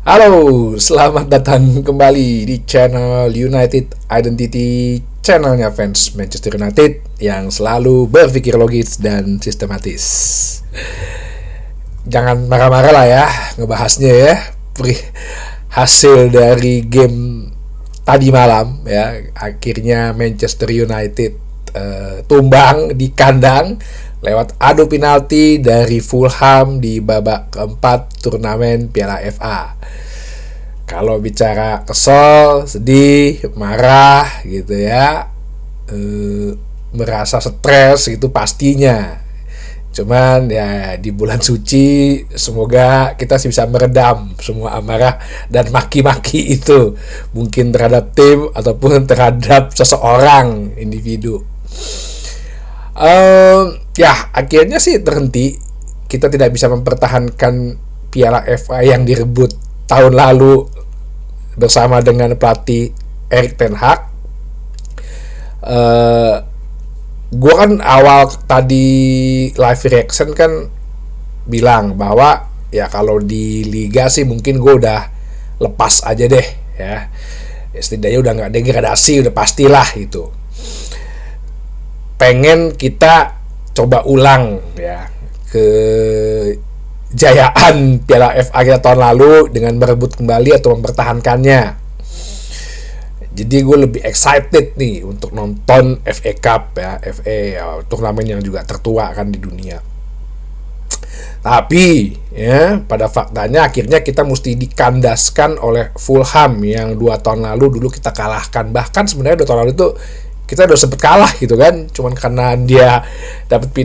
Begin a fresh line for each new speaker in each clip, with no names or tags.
Halo, selamat datang kembali di channel United Identity, channelnya fans Manchester United yang selalu berpikir logis dan sistematis. Jangan marah-marah lah ya ngebahasnya ya. Hasil dari game tadi malam ya, akhirnya Manchester United tumbang di kandang lewat adu penalti dari Fulham di babak keempat turnamen Piala FA. Kalau bicara kesel, sedih, marah gitu ya, merasa stres itu pastinya. Cuman ya di bulan suci semoga kita bisa meredam semua amarah dan maki-maki itu, mungkin terhadap tim ataupun terhadap seseorang individu. Ya akhirnya sih terhenti. Kita tidak bisa mempertahankan Piala FA yang direbut tahun lalu bersama dengan pelatih Erik ten Hag. Gue kan awal tadi live reaction kan bilang bahwa ya kalau di liga sih mungkin gue udah lepas aja deh ya, setidaknya udah nggak degradasi, udah pastilah itu. Pengen kita coba ulang ya kejayaan Piala FA kita tahun lalu dengan merebut kembali atau mempertahankannya. Jadi gue lebih excited nih untuk nonton FA Cup ya, FA ya, turnamen yang juga tertua kan di dunia. Tapi ya pada faktanya akhirnya kita mesti dikandaskan oleh Fulham yang 2 tahun lalu dulu kita kalahkan. Bahkan sebenarnya 2 tahun lalu itu kita udah sempet kalah gitu kan, cuman karena dia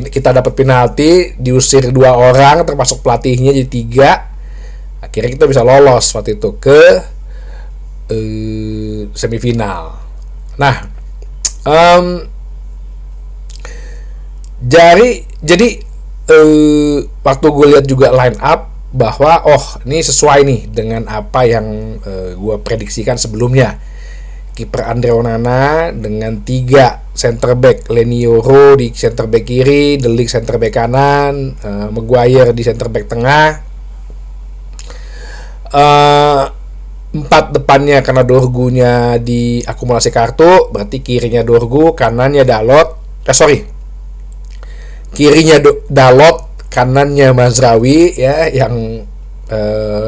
kita dapat penalti, diusir 2 orang termasuk pelatihnya jadi 3, akhirnya kita bisa lolos waktu itu ke semifinal. Nah, jadi waktu gue lihat juga line up bahwa ini sesuai nih dengan apa yang gue prediksikan sebelumnya. Kiper Andre Onana dengan 3 center back, Leny Yoro di center back kiri, De Ligt center back kanan, Maguire di center back tengah. 4 depannya karena Dorgunya diakumulasi kartu, berarti kirinya Dorgu, kanannya kirinya Dalot, kanannya Mazraoui ya yang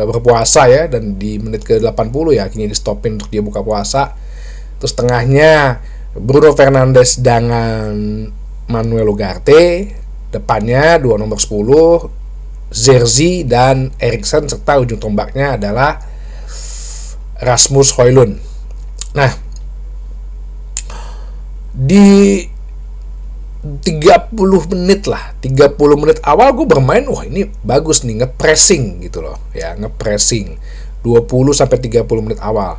berpuasa ya, dan di menit ke-80 ya akhirnya di stopin untuk dia buka puasa. Terus tengahnya Bruno Fernandes dengan Manuel Ugarte, depannya 2 nomor 10 Zerzi dan Eriksen, serta ujung tombaknya adalah Rasmus Højlund. Nah, di 30 menit awal gue bermain, ini bagus nih, nge-pressing gitu loh ya, nge-pressing 20 sampai 30 menit awal.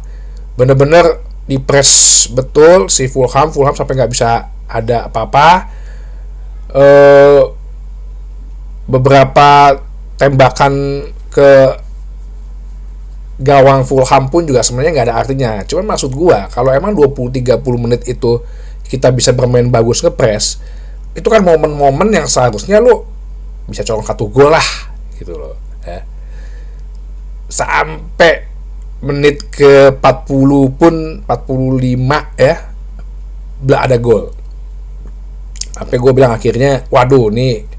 Bener-bener di press betul si Fulham sampai nggak bisa ada apa-apa. Beberapa tembakan ke gawang Fulham pun juga sebenarnya nggak ada artinya. Cuman maksud gua, kalau emang 20-30 menit itu kita bisa bermain bagus ke press, itu kan momen-momen yang seharusnya lo bisa colong 1 gol lah gitu loh ya. Sampai menit ke 40 pun 45 ya belum ada gol. Sampai gue bilang akhirnya, waduh nih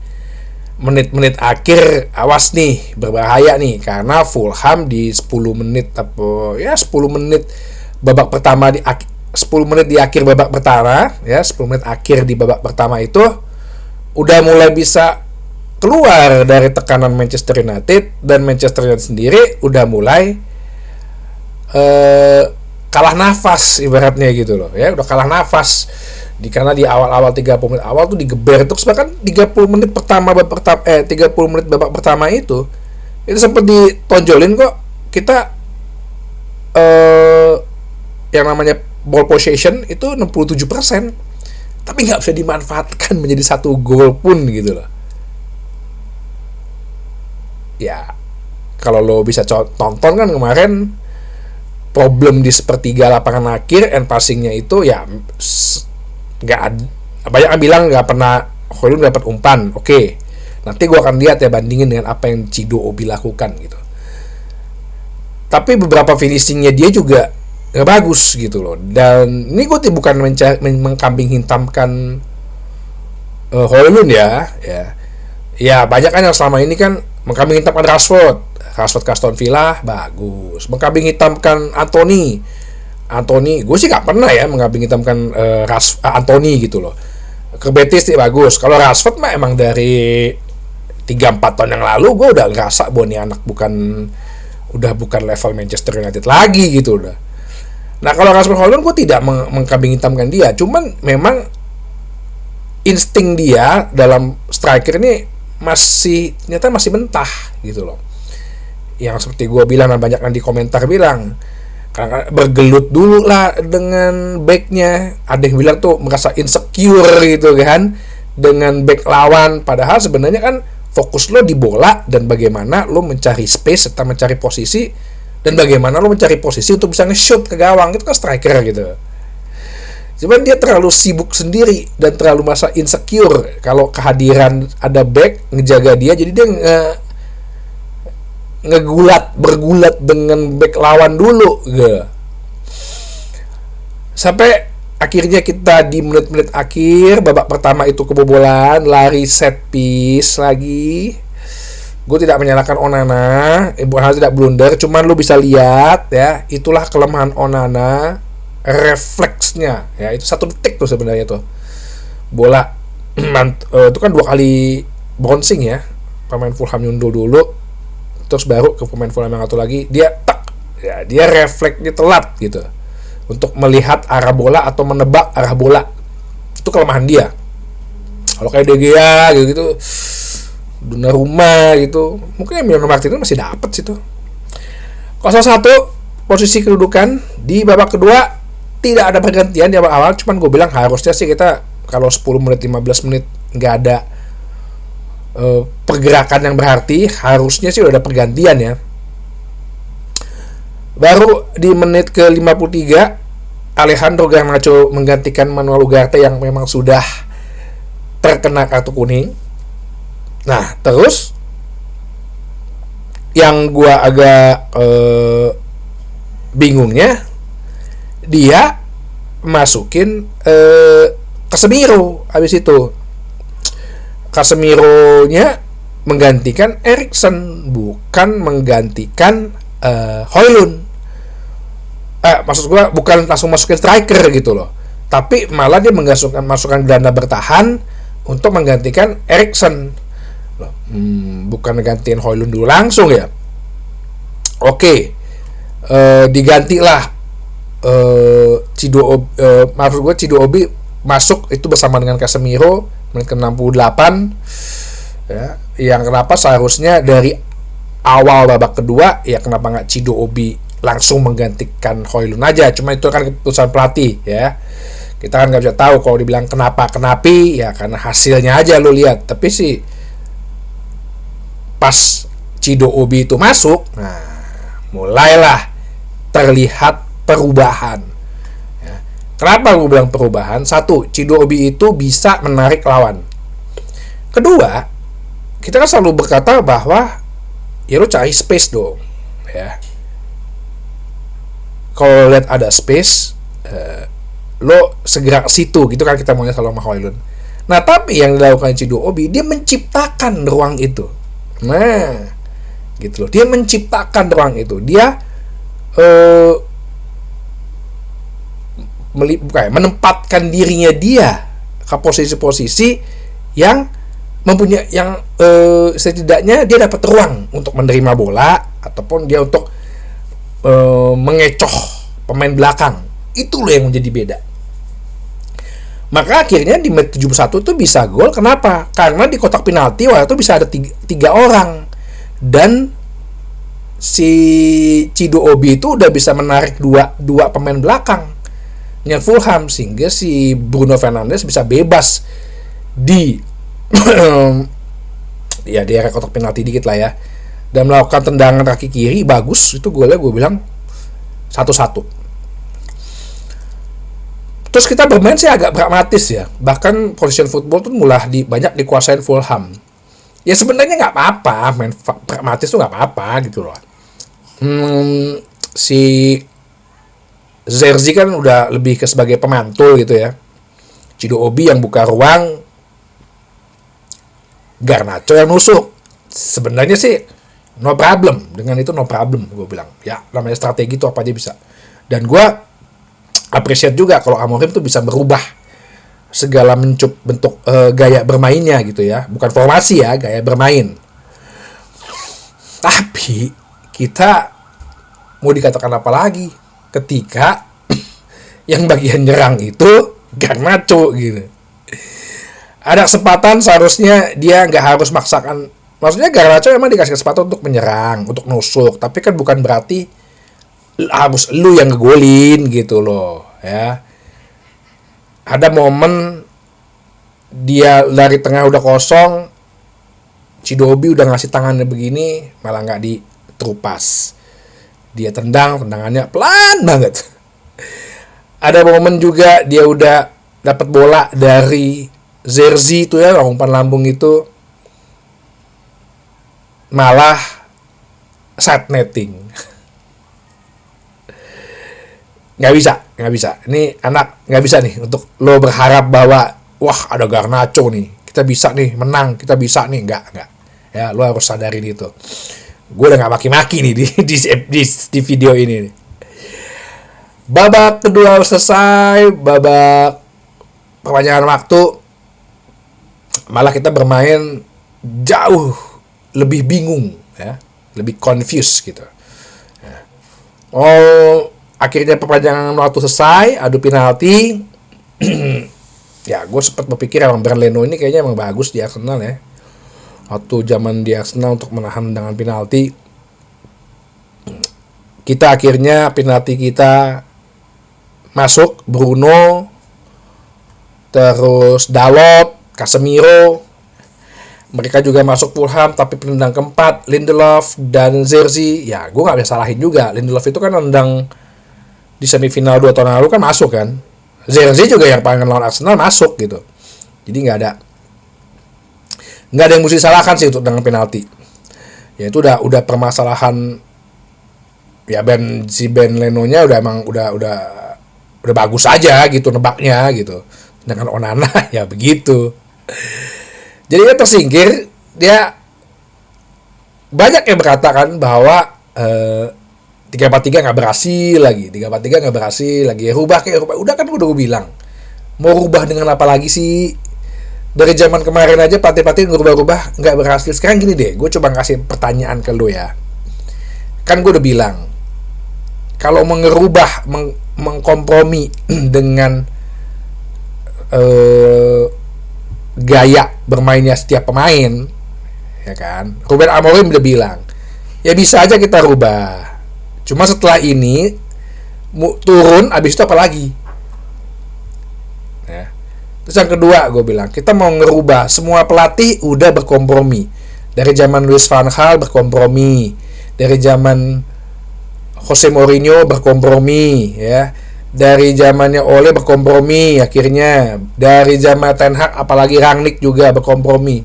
menit-menit akhir awas nih, berbahaya nih, karena Fulham di 10 menit babak pertama 10 menit di akhir babak pertama ya, 10 menit akhir di babak pertama itu udah mulai bisa keluar dari tekanan Manchester United, dan Manchester United sendiri udah mulai kalah nafas ibaratnya gitu loh ya, udah kalah nafas karena di awal-awal 30 menit awal tuh digeber terus. Bahkan 30 menit babak pertama itu sempat ditonjolin kok kita, yang namanya ball possession itu 67%, tapi nggak bisa dimanfaatkan menjadi 1 gol pun gitu loh ya. Kalau lo bisa tonton kan kemarin, problem di sepertiga lapangan akhir and passingnya itu ya nggak ada. Banyak yang bilang nggak pernah Højlund dapat umpan. Oke, nanti gue akan lihat ya, bandingin dengan apa yang Chido Obi lakukan gitu. Tapi beberapa finishingnya dia juga nggak bagus gitu loh. Dan ini gue bukan mengkambing hitamkan Højlund ya banyak kan yang selama ini kan mengkambing hitamkan Rashford ke Aston Villa bagus, mengkambing hitamkan Anthony, gue sih nggak pernah ya mengkambing hitamkan Anthony gitu loh. Ke Betis sih bagus. Kalau Rashford mah emang dari 3-4 tahun yang lalu gue udah ngerasa bahwa ini anak bukan level Manchester United lagi gitu udah. Nah kalau Rasmus Højlund gue tidak mengkambing hitamkan dia, cuman memang insting dia dalam striker ini ternyata masih mentah gitu loh. Yang seperti gue bilang dan banyak yang di komentar bilang, karena bergelut dulu lah dengan backnya. Ada yang bilang tuh merasa insecure gitu kan dengan back lawan, padahal sebenarnya kan fokus lo di bola dan bagaimana lo mencari space serta mencari posisi dan bagaimana lo mencari posisi untuk bisa nge-shoot ke gawang. Itu kan striker gitu. Cuman dia terlalu sibuk sendiri dan terlalu masa insecure kalau kehadiran ada back ngejaga dia, jadi dia bergulat dengan back lawan dulu gitu. Sampai akhirnya kita di menit-menit akhir babak pertama itu kebobolan, lari set piece lagi. Gue tidak menyalahkan Onana, Onana tidak blunder, cuman lu bisa lihat ya, itulah kelemahan Onana, refleksnya ya, itu 1 detik tuh sebenarnya tuh bola itu kan 2 kali bouncing ya, pemain Fulham nyundul dulu terus baru ke pemain Fulham yang satu lagi, dia refleksnya telat gitu untuk melihat arah bola atau menebak arah bola. Itu kelemahan dia. Kalau kayak De Gea gitu Donnarumma gitu, mungkin Emiliano Martinez masih dapat situ. 0-1 posisi kedudukan di babak kedua. Tidak ada pergantian di awal, cuman gue bilang harusnya sih kita kalau 10 menit 15 menit nggak ada pergerakan yang berarti, harusnya sih udah ada pergantian ya. Baru di menit ke 53 Alejandro Garnacho menggantikan Manuel Ugarte yang memang sudah terkena kartu kuning. Nah terus yang gue agak bingungnya, dia masukin Casemiro habis itu. Casemiro-nya menggantikan Eriksen, bukan menggantikan Højlund. Maksud gue bukan langsung masukin striker gitu loh, tapi malah dia masukkan gelandang bertahan untuk menggantikan Eriksen. Bukan menggantikan Højlund dulu langsung ya. Oke, digantilah Chido Obi masuk itu bersama dengan Casemiro menit ke-68 ya. Yang kenapa seharusnya dari awal babak kedua ya kenapa nggak Chido Obi langsung menggantikan Højlund aja, cuma itu kan keputusan pelatih ya. Kita kan nggak bisa tahu kalau dibilang kenapi ya karena hasilnya aja lo lihat. Tapi sih pas Chido Obi itu masuk, nah mulailah terlihat perubahan ya. Kenapa gue bilang perubahan? 1, Chido Obi itu bisa menarik lawan. Kedua, kita kan selalu berkata bahwa ya lo cari space dong ya. Kalau lihat ada space, lo segera ke situ gitu kan, kita maunya selalu sama Højlund. Nah tapi yang dilakukan Chido Obi, dia menciptakan ruang itu. Nah gitu loh, dia menciptakan ruang itu. Dia menempatkan dirinya dia ke posisi-posisi yang mempunyai yang setidaknya dia dapat ruang untuk menerima bola ataupun dia untuk mengecoh pemain belakang. Itu loh yang menjadi beda. Maka akhirnya di menit 71 tuh bisa gol. Kenapa? Karena di kotak penalti waktu itu bisa ada 3 orang dan si Chido Obi itu udah bisa menarik dua pemain belakang yang Fulham, sehingga si Bruno Fernandes bisa bebas di ya di area kotak penalti dikit lah ya, dan melakukan tendangan kaki kiri bagus. Itu golnya gue bilang 1-1. Terus kita bermain sih agak pragmatis ya, bahkan position football tuh mulai banyak dikuasain Fulham. Ya sebenarnya nggak apa-apa, main pragmatis tuh nggak apa-apa gitu loh. si Zerzi kan udah lebih ke sebagai pemantul gitu ya. Chido Obi yang buka ruang, Garnacho yang nusuk. Sebenarnya sih no problem, dengan itu no problem gue bilang. Ya namanya strategi itu apa aja bisa. Dan gue appreciate juga kalau Amorim tuh bisa berubah segala bentuk gaya bermainnya gitu ya. Bukan formasi ya, gaya bermain. Tapi kita mau dikatakan apa lagi ketika yang bagian nyerang itu Garnacho gitu. Ada kesempatan seharusnya dia nggak harus maksakan. Maksudnya Garnacho emang dikasih kesempatan untuk menyerang, untuk nusuk. Tapi kan bukan berarti harus lu yang ngegolin gitu loh ya. Ada momen dia dari tengah udah kosong, Chidobi udah ngasih tangannya begini, malah nggak diterupas. Dia tendangannya pelan banget. Ada momen juga dia udah dapat bola dari Zerzi itu ya, umpan lambung itu, malah side netting. Nggak bisa. Ini anak nggak bisa nih untuk lo berharap bahwa wah ada Garnacho nih, kita bisa nih menang, kita bisa nih, nggak. Ya lo harus sadarin itu. Gue udah nggak maki-maki nih di video ini nih. Babak kedua selesai, babak perpanjangan waktu, malah kita bermain jauh lebih bingung ya, lebih confused gitu. Akhirnya perpanjangan waktu selesai, adu penalti. Ya, gue sempat berpikir emang Bernd Leno ini kayaknya emang bagus di Arsenal ya. Waktu zaman di Arsenal untuk menahan dengan penalti. Kita akhirnya penalti kita masuk, Bruno, terus Dalot, Casemiro. Mereka juga masuk Fulham, tapi penendang keempat Lindelof dan Zerzi. Ya, gue gak bisa salahin juga. Lindelof itu kan nendang di semifinal 2 tahun lalu kan masuk kan. Zerzi juga yang paling lawan Arsenal masuk gitu. Jadi nggak ada yang mesti disalahkan sih untuk dengan penalti. Ya itu udah permasalahan ya Ben Leno-nya udah bagus aja gitu nebaknya gitu. Dengan Onana ya begitu. Jadi dia tersingkir, dia banyak yang berkatakan bahwa 3-4-3 nggak berhasil lagi, 3-4-3 nggak berhasil lagi, rubah. Udah kan udah gue bilang, mau rubah dengan apa lagi sih? Dari zaman kemarin aja pelatih-pelatih ngerubah-rubah nggak berhasil. Sekarang gini deh, gue coba kasih pertanyaan ke lo ya. Kan gue udah bilang, kalau mengerubah, mengkompromi dengan gaya bermainnya setiap pemain, ya kan? Ruben Amorim udah bilang, ya bisa aja kita rubah. Cuma setelah ini turun, abis itu apa lagi? Ya. Terus yang kedua gue bilang, kita mau ngerubah, semua pelatih udah berkompromi. Dari zaman Louis van Gaal berkompromi, dari zaman Jose Mourinho berkompromi, ya. Dari zamannya Ole berkompromi akhirnya, dari zaman Ten Hag apalagi Rangnick juga berkompromi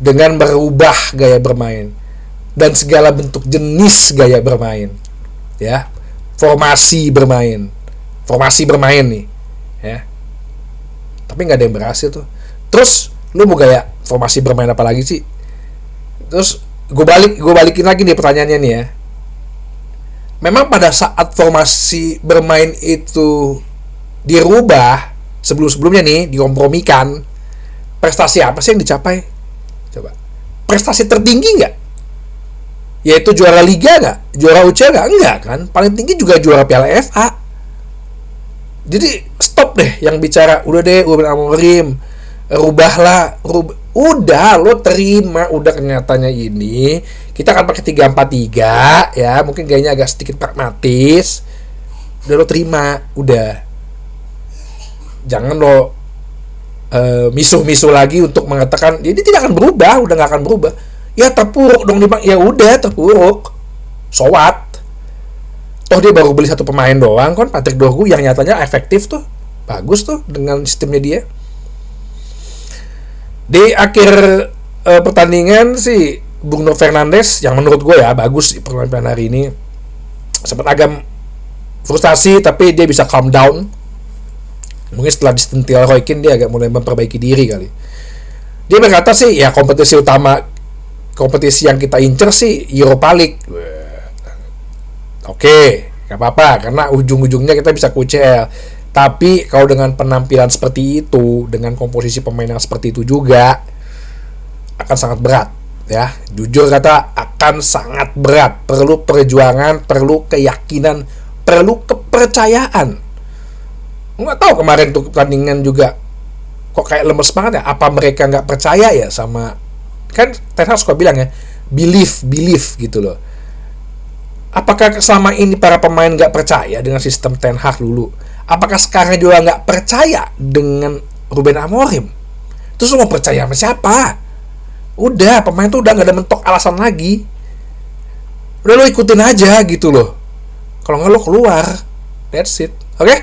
dengan berubah gaya bermain dan segala bentuk jenis gaya bermain, ya, formasi bermain nih, ya. Tapi nggak ada yang berhasil tuh. Terus lu mau gaya formasi bermain apa lagi sih? Terus gue balikin lagi nih pertanyaannya nih ya. Memang pada saat formasi bermain itu dirubah, sebelumnya nih dikompromikan, prestasi apa sih yang dicapai? Coba. Prestasi tertinggi nggak? Yaitu juara Liga nggak? Juara UCL nggak? Enggak kan? Paling tinggi juga juara Piala FA. Jadi stop deh yang bicara, udah deh Ruben Amorim, rubahlah. Udah, lo terima, udah kenyataannya ini. Kita akan pakai 3-4-3 ya, mungkin gayanya agak sedikit pragmatis. Udah lo terima, udah. Jangan lo misuh-misuh lagi untuk mengatakan ini tidak akan berubah, udah nggak akan berubah. Ya terpuruk dong, ya udah terpuruk. So what? Toh dia baru beli satu pemain doang kan, Patrick Dorgu yang nyatanya efektif tuh, bagus tuh dengan sistemnya dia. Di akhir pertandingan sih Bruno Fernandes yang menurut gue ya bagus di permainan hari ini, sempat agak frustasi tapi dia bisa calm down. Mungkin setelah disentil Roy Keane dia agak mulai memperbaiki diri kali. Dia berkata sih ya kompetisi yang kita incer sih Europa League. Oke, gak apa-apa karena ujung-ujungnya kita bisa UCL. Tapi kalau dengan penampilan seperti itu, dengan komposisi pemain yang seperti itu juga akan sangat berat. Ya, jujur kata akan sangat berat, perlu perjuangan, perlu keyakinan, perlu kepercayaan. Nggak tahu kemarin tuh pertandingan juga kok kayak lemes banget ya. Apa mereka nggak percaya ya sama, kan Ten Hag suka bilang ya, believe gitu loh. Apakah selama ini para pemain nggak percaya dengan sistem Ten Hag dulu? Apakah sekarang juga nggak percaya dengan Ruben Amorim? Terus lo mau percaya sama siapa? Udah, pemain tuh udah gak ada mentok alasan lagi. Udah lo ikutin aja gitu loh. Kalau nggak lo keluar. That's it. Oke?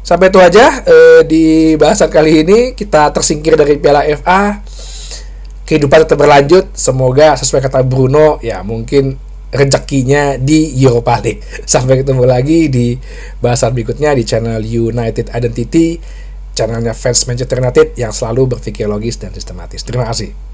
Sampai itu aja di bahasan kali ini. Kita tersingkir dari Piala FA. Kehidupan tetap berlanjut. Semoga sesuai kata Bruno, ya mungkin rezekinya di Europa League. Sampai ketemu lagi di bahasan berikutnya di channel United Identity, channelnya fans Manchester United yang selalu berpikir logis dan sistematis. Terima kasih.